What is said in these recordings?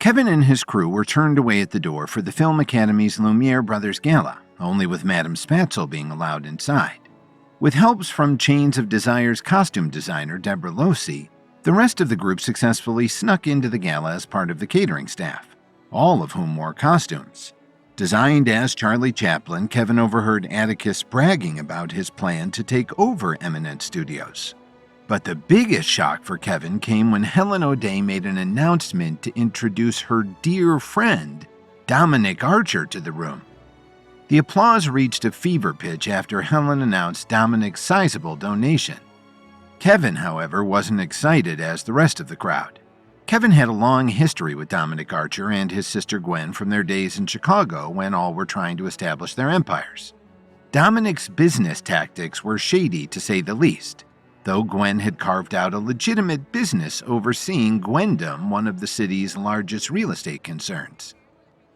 Kevin and his crew were turned away at the door for the Film Academy's Lumiere Brothers Gala, only with Madame Spatzel being allowed inside. With helps from Chains of Desire's costume designer, Deborah Losey, the rest of the group successfully snuck into the gala as part of the catering staff, all of whom wore costumes. Designed as Charlie Chaplin, Kevin overheard Atticus bragging about his plan to take over Eminent Studios. But the biggest shock for Kevin came when Helen O'Day made an announcement to introduce her dear friend, Dominic Archer, to the room. The applause reached a fever pitch after Helen announced Dominic's sizable donation. Kevin, however, wasn't excited as the rest of the crowd. Kevin had a long history with Dominic Archer and his sister Gwen from their days in Chicago when all were trying to establish their empires. Dominic's business tactics were shady, to say the least, though Gwen had carved out a legitimate business overseeing Gwendom, one of the city's largest real estate concerns.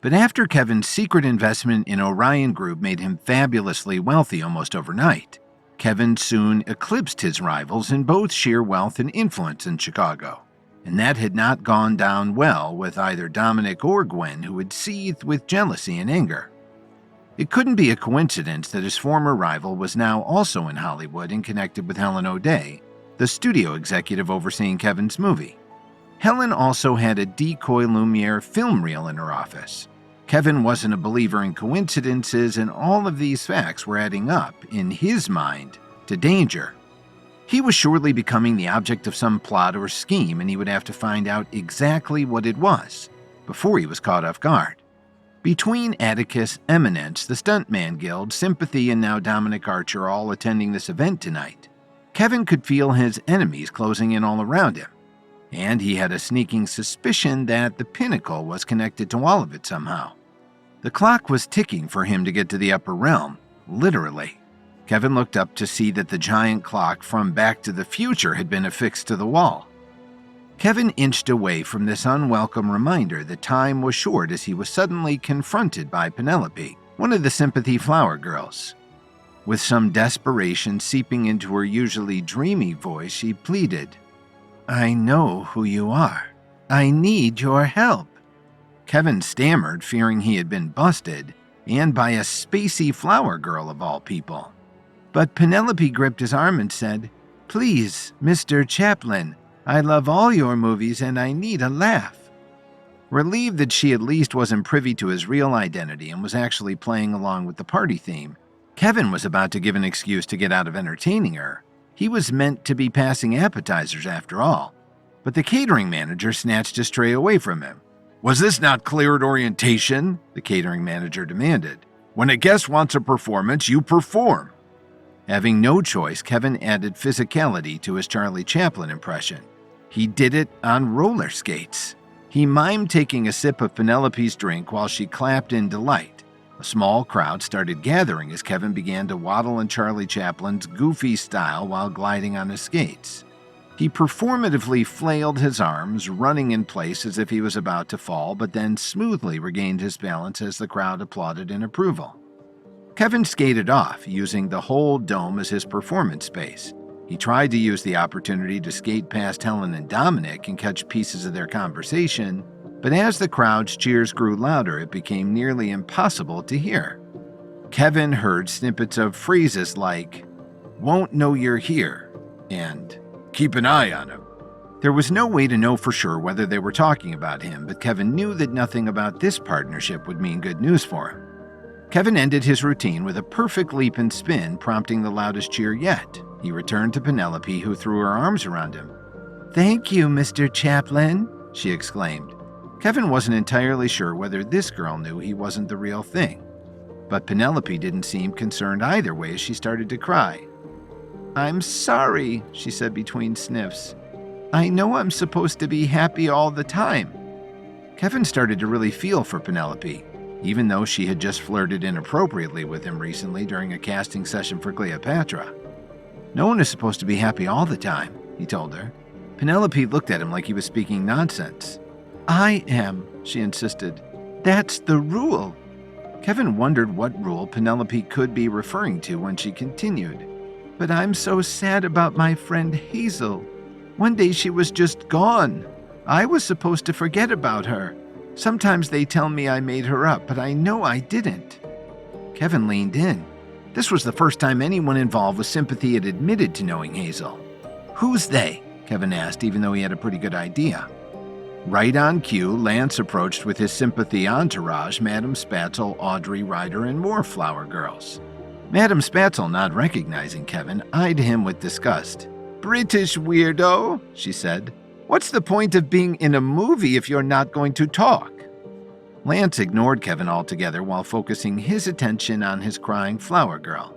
But after Kevin's secret investment in Orion Group made him fabulously wealthy almost overnight, Kevin soon eclipsed his rivals in both sheer wealth and influence in Chicago. And that had not gone down well with either Dominic or Gwen, who had seethed with jealousy and anger. It couldn't be a coincidence that his former rival was now also in Hollywood and connected with Helen O'Day, the studio executive overseeing Kevin's movie. Helen also had a decoy Lumiere film reel in her office. Kevin wasn't a believer in coincidences, and all of these facts were adding up, in his mind, to danger. He was surely becoming the object of some plot or scheme, and he would have to find out exactly what it was before he was caught off guard. Between Atticus, Eminence, the Stuntman Guild, Sympathy, and now Dominic Archer all attending this event tonight, Kevin could feel his enemies closing in all around him, and he had a sneaking suspicion that the Pinnacle was connected to all of it somehow. The clock was ticking for him to get to the upper realm, literally. Kevin looked up to see that the giant clock from Back to the Future had been affixed to the wall. Kevin inched away from this unwelcome reminder that time was short as he was suddenly confronted by Penelope, one of the Sympathy Flower Girls. With some desperation seeping into her usually dreamy voice, she pleaded, "I know who you are. I need your help." Kevin stammered, fearing he had been busted, and by a spacey flower girl of all people. But Penelope gripped his arm and said, "Please, Mr. Chaplin, I love all your movies and I need a laugh." Relieved that she at least wasn't privy to his real identity and was actually playing along with the party theme, Kevin was about to give an excuse to get out of entertaining her. He was meant to be passing appetizers after all. But the catering manager snatched his tray away from him. "Was this not clear at orientation?" the catering manager demanded. "When a guest wants a performance, you perform." Having no choice, Kevin added physicality to his Charlie Chaplin impression. He did it on roller skates. He mimed taking a sip of Penelope's drink while she clapped in delight. A small crowd started gathering as Kevin began to waddle in Charlie Chaplin's goofy style while gliding on his skates. He performatively flailed his arms, running in place as if he was about to fall, but then smoothly regained his balance as the crowd applauded in approval. Kevin skated off, using the whole dome as his performance space. He tried to use the opportunity to skate past Helen and Dominic and catch pieces of their conversation, but as the crowd's cheers grew louder, it became nearly impossible to hear. Kevin heard snippets of phrases like, "Won't know you're here," and "Keep an eye on him." There was no way to know for sure whether they were talking about him, but Kevin knew that nothing about this partnership would mean good news for him. Kevin ended his routine with a perfect leap and spin, prompting the loudest cheer yet. He returned to Penelope, who threw her arms around him. "Thank you, Mr. Chaplin," she exclaimed. Kevin wasn't entirely sure whether this girl knew he wasn't the real thing, but Penelope didn't seem concerned either way as she started to cry. "I'm sorry," she said between sniffs. "I know I'm supposed to be happy all the time." Kevin started to really feel for Penelope, even though she had just flirted inappropriately with him recently during a casting session for Cleopatra. "No one is supposed to be happy all the time," he told her. Penelope looked at him like he was speaking nonsense. "I am," she insisted. "That's the rule." Kevin wondered what rule Penelope could be referring to when she continued. "But I'm so sad about my friend Hazel. One day she was just gone. I was supposed to forget about her. Sometimes they tell me I made her up, but I know I didn't. Kevin leaned in. This was the first time anyone involved with sympathy had admitted to knowing Hazel. Who's they? Kevin asked, even though he had a pretty good idea. Right on cue, Lance approached with his sympathy entourage, Madame Spatzel, Audrey, Ryder, and more flower girls. Madame Spatzel, not recognizing Kevin, eyed him with disgust. "British weirdo," she said. "What's the point of being in a movie if you're not going to talk?" Lance ignored Kevin altogether while focusing his attention on his crying flower girl.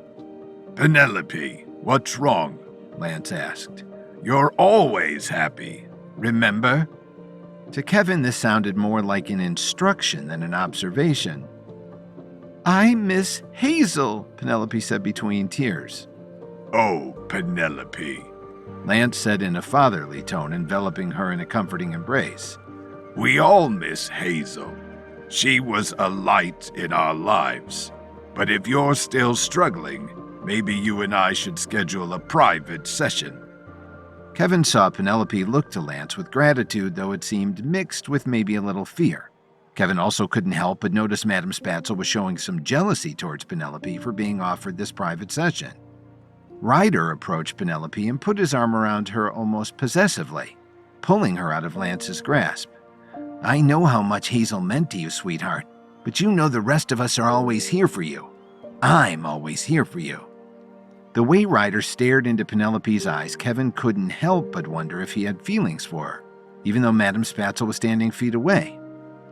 "Penelope, what's wrong?" Lance asked. "You're always happy, remember?" To Kevin, this sounded more like an instruction than an observation. "I miss Hazel," Penelope said between tears. "Oh, Penelope," Lance said in a fatherly tone, enveloping her in a comforting embrace. "We all miss Hazel. She was a light in our lives. But if you're still struggling, maybe you and I should schedule a private session." Kevin saw Penelope look to Lance with gratitude, though it seemed mixed with maybe a little fear. Kevin also couldn't help but notice Madame Spatzel was showing some jealousy towards Penelope for being offered this private session. Ryder approached Penelope and put his arm around her almost possessively, pulling her out of Lance's grasp. "I know how much Hazel meant to you, sweetheart, but you know the rest of us are always here for you. I'm always here for you." The way Ryder stared into Penelope's eyes, Kevin couldn't help but wonder if he had feelings for her, even though Madame Spatzel was standing feet away.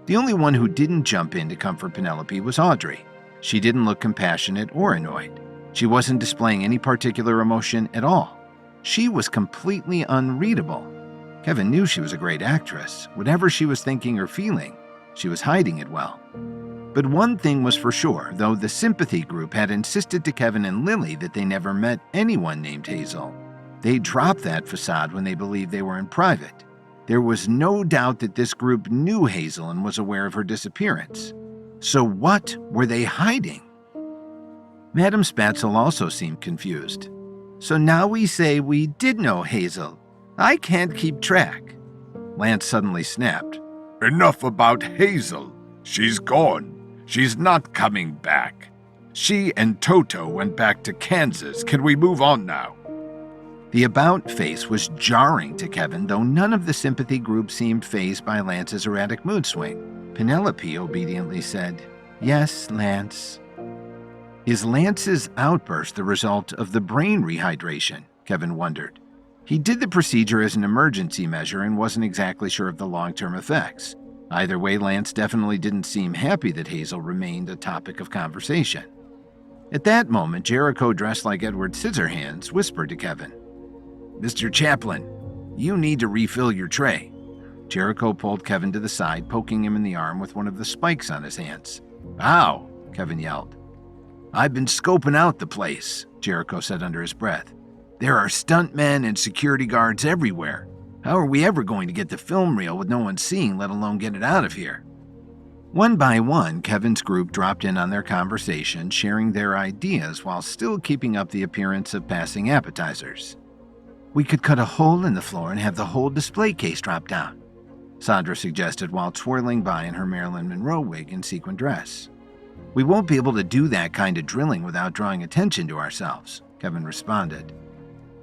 The only one who didn't jump in to comfort Penelope was Audrey. She didn't look compassionate or annoyed. She wasn't displaying any particular emotion at all. She was completely unreadable. Kevin knew she was a great actress. Whatever she was thinking or feeling, she was hiding it well. But one thing was for sure, though the sympathy group had insisted to Kevin and Lily that they never met anyone named Hazel, they dropped that facade when they believed they were in private. There was no doubt that this group knew Hazel and was aware of her disappearance. So what were they hiding? Madame Spatzel also seemed confused. "So now we say we did know Hazel. I can't keep track." Lance suddenly snapped. "Enough about Hazel. She's gone. She's not coming back. She and Toto went back to Kansas. Can we move on now?" The about face was jarring to Kevin, though none of the sympathy group seemed fazed by Lance's erratic mood swing. Penelope obediently said, "Yes, Lance." Is Lance's outburst the result of the brain rehydration? Kevin wondered. He did the procedure as an emergency measure and wasn't exactly sure of the long-term effects. Either way, Lance definitely didn't seem happy that Hazel remained a topic of conversation. At that moment, Jericho, dressed like Edward Scissorhands, whispered to Kevin, "Mr. Chaplin, you need to refill your tray." Jericho pulled Kevin to the side, poking him in the arm with one of the spikes on his hands. "Ow!" Kevin yelled. "I've been scoping out the place," Jericho said under his breath. "There are stuntmen and security guards everywhere. How are we ever going to get the film reel with no one seeing, let alone get it out of here?" One by one, Kevin's group dropped in on their conversation, sharing their ideas while still keeping up the appearance of passing appetizers. "We could cut a hole in the floor and have the whole display case drop down," Sandra suggested while twirling by in her Marilyn Monroe wig and sequin dress. "We won't be able to do that kind of drilling without drawing attention to ourselves," Kevin responded.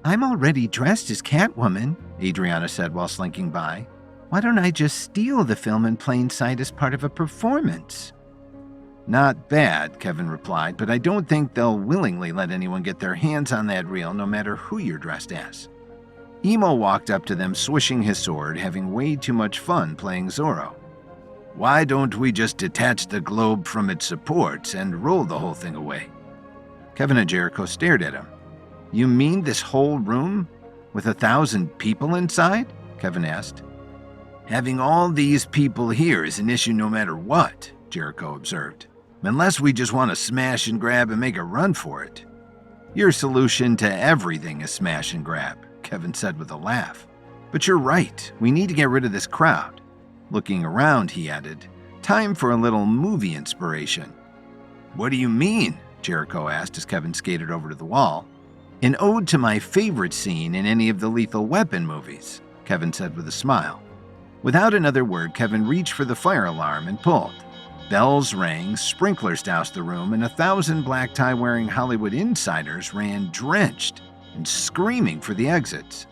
"I'm already dressed as Catwoman," Adriana said while slinking by. "Why don't I just steal the film in plain sight as part of a performance?" "Not bad," Kevin replied, "but I don't think they'll willingly let anyone get their hands on that reel no matter who you're dressed as." Emo walked up to them swishing his sword, having way too much fun playing Zorro. "Why don't we just detach the globe from its supports and roll the whole thing away?" Kevin and Jericho stared at him. "You mean this whole room? With 1,000 people inside?" Kevin asked. "Having all these people here is an issue no matter what," Jericho observed. "Unless we just want to smash and grab and make a run for it." "Your solution to everything is smash and grab," Kevin said with a laugh. "But you're right, we need to get rid of this crowd." Looking around, he added, "Time for a little movie inspiration." "What do you mean?" Jericho asked as Kevin skated over to the wall. "An ode to my favorite scene in any of the Lethal Weapon movies," Kevin said with a smile. Without another word, Kevin reached for the fire alarm and pulled. Bells rang, sprinklers doused the room, and 1,000 black tie-wearing Hollywood insiders ran drenched and screaming for the exits.